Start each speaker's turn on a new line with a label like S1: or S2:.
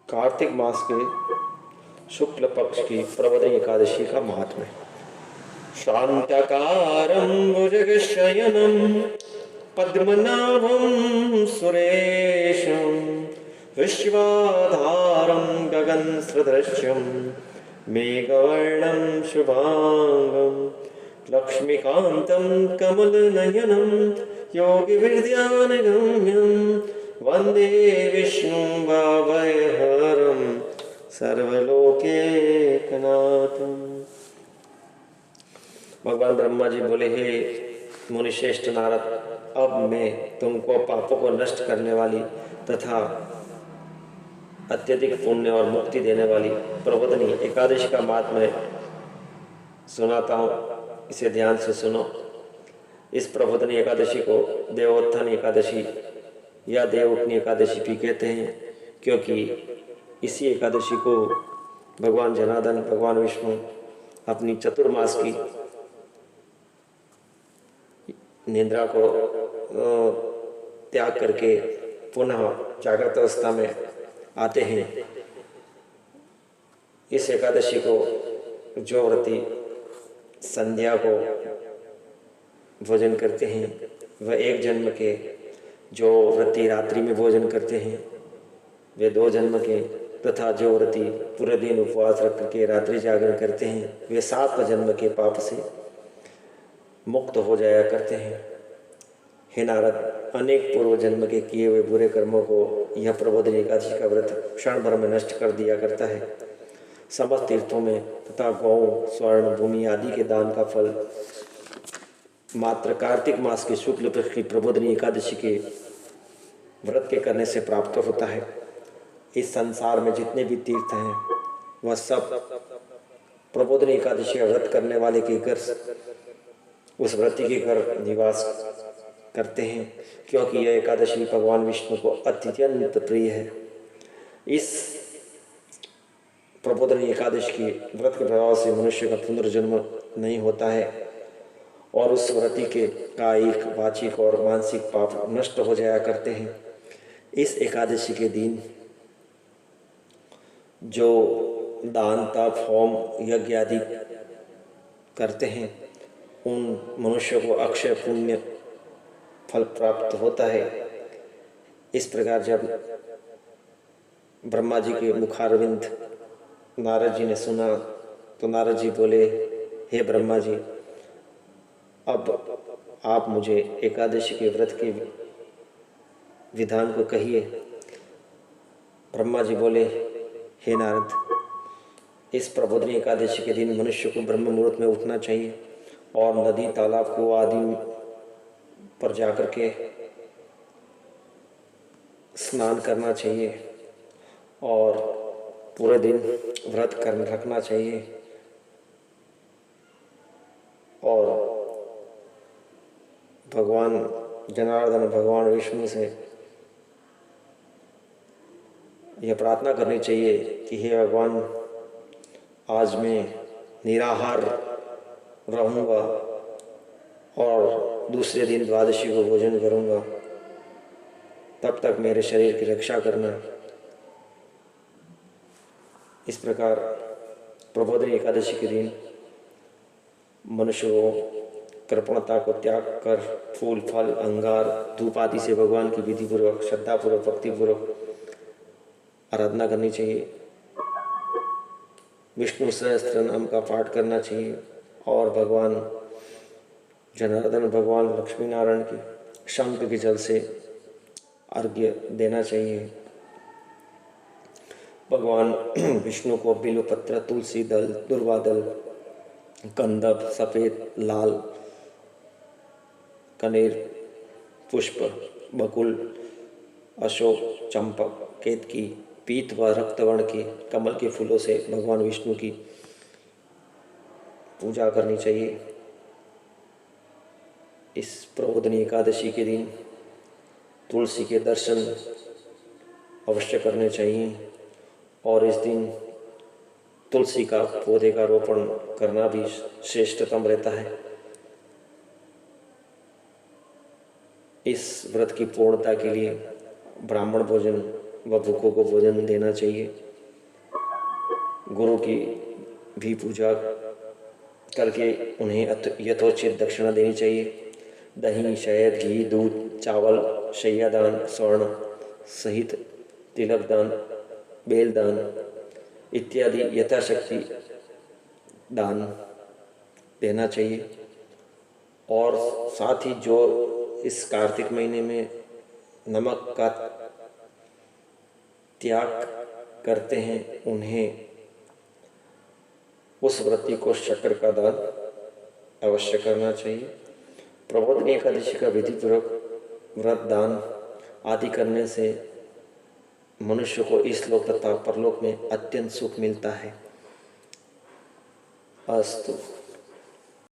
S1: कार्तिक मास के शुक्ल पक्ष की प्रवदनी एकादशी का महात्म्य। शांताकारं भुजगशयनं पद्मनाभं सुरेशं विश्वाधारं गगनसदृशं मेघवर्णं शुभांगं लक्ष्मीकान्तं कमलनयनं योगिविद्यानगम्यं वन्दे विष्णुं भावहरं सर्वलोकैकनाथम्। भगवान ब्रह्मा जी बोले, हे मुनिश्रेष्ठ नारद, अब मैं तुमको पापों को नष्ट करने वाली तथा अत्यधिक पुण्य और मुक्ति देने वाली प्रबोधनी एकादशी का महात्म्य सुनाता हूँ। इसे ध्यान से सुनो। इस प्रबोधनी एकादशी को देवोत्थान एकादशी या देवउठनी एकादशी भी कहते हैं, क्योंकि इसी एकादशी को भगवान जनार्दन, भगवान विष्णु अपनी चतुर्मास की निद्रा को त्याग करके पुनः जागृत अवस्था में आते हैं। इस एकादशी को जो व्रती संध्या को भोजन करते हैं वह एक जन्म के, जो व्रती रात्रि में भोजन करते हैं वे 2 जन्म के, तथा जो व्रती पूरे दिन उपवास रख करके रात्रि जागरण करते हैं वे 7 जन्म के पाप से मुक्त हो जाया करते हैं। हे नारद, अनेक पूर्व जन्म के किए हुए बुरे कर्मों को यह प्रबोधनी एकादशी का व्रत क्षण भर में नष्ट कर दिया करता है। समस्त तीर्थों में तथा गौ, स्वर्ण, भूमि आदि के दान का फल मात्र कार्तिक मास के शुक्ल पक्ष की प्रबोधनी एकादशी के व्रत के करने से प्राप्त होता है। इस संसार में जितने भी तीर्थ हैं वह सब प्रबोधनी एकादशी का व्रत करने वाले के घर, उस व्रती के घर निवास करते हैं, क्योंकि यह एकादशी भगवान विष्णु को अत्यंत प्रिय है। इस प्रबोधनी एकादशी की व्रत के प्रभाव से मनुष्य का पुनर्जन्म नहीं होता है और उस व्रती के कायिक, वाचिक और मानसिक पाप नष्ट हो जाया करते हैं। इस एकादशी के दिन जो दान, तप, होम, यज्ञ आदि करते हैं उन मनुष्यों को अक्षय पुण्य फल प्राप्त होता है। इस प्रकार जब ब्रह्मा जी के मुखारविंद नारद जी ने सुना तो नारद जी बोले, हे ब्रह्मा जी, अब आप मुझे एकादशी के व्रत के विधान को कहिए। ब्रह्मा जी बोले, हे नारद, इस प्रबोधनी एकादशी के दिन मनुष्य को ब्रह्म मुहूर्त में उठना चाहिए और नदी, तालाब, कुआं आदि पर जाकर के स्नान करना चाहिए और पूरे दिन व्रत कर रखना चाहिए और भगवान जनार्दन, भगवान विष्णु से यह प्रार्थना करनी चाहिए कि हे भगवान, आज मैं निराहार रहूँगा और दूसरे दिन द्वादशी को भोजन करूँगा, तब तक मेरे शरीर की रक्षा करना। इस प्रकार प्रबोधनी एकादशी के दिन मनुष्य को कृपणता को त्याग कर फूल, फल, अंगार, धूप आदि से भगवान की विधिपूर्वक, श्रद्धापूर्वक, भक्तिपूर्वक आराधना करनी चाहिए। विष्णु सहस्त्र नाम का पाठ करना चाहिए और भगवान जनार्दन, भगवान लक्ष्मी नारायण की शंख के जल से अर्घ्य देना चाहिए। भगवान विष्णु को बिल्वपत्र, तुलसी दल, दुर्वा दल, कंदक, सफेद, लाल, कनेर पुष्प, बकुल, अशोक, चंपक, केतकी, पीत व रक्तवर्ण के कमल के फूलों से भगवान विष्णु की पूजा करनी चाहिए। इस प्रबोधनी एकादशी के दिन तुलसी के दर्शन अवश्य करने चाहिए और इस दिन तुलसी का पौधे का रोपण करना भी श्रेष्ठतम रहता है। इस व्रत की पूर्णता के लिए ब्राह्मण भोजन व भूखों को भोजन देना चाहिए। गुरु की भी पूजा करके उन्हें यथोचित दक्षिणा देनी चाहिए। दही, शहद, घी, दूध, चावल, शैयादान, स्वर्ण सहित तिलक दान, बेल दान इत्यादि यथाशक्ति दान देना चाहिए। और साथ ही जो इस कार्तिक महीने में नमक का त्याग करते हैं उन्हें उस व्रती को शक्कर का दान अवश्य करना चाहिए। प्रबोधिनी एकादशी का विधिपूर्वक व्रत दान आदि करने से मनुष्य को इस लोक तथा परलोक में अत्यंत सुख मिलता है। अस्तु।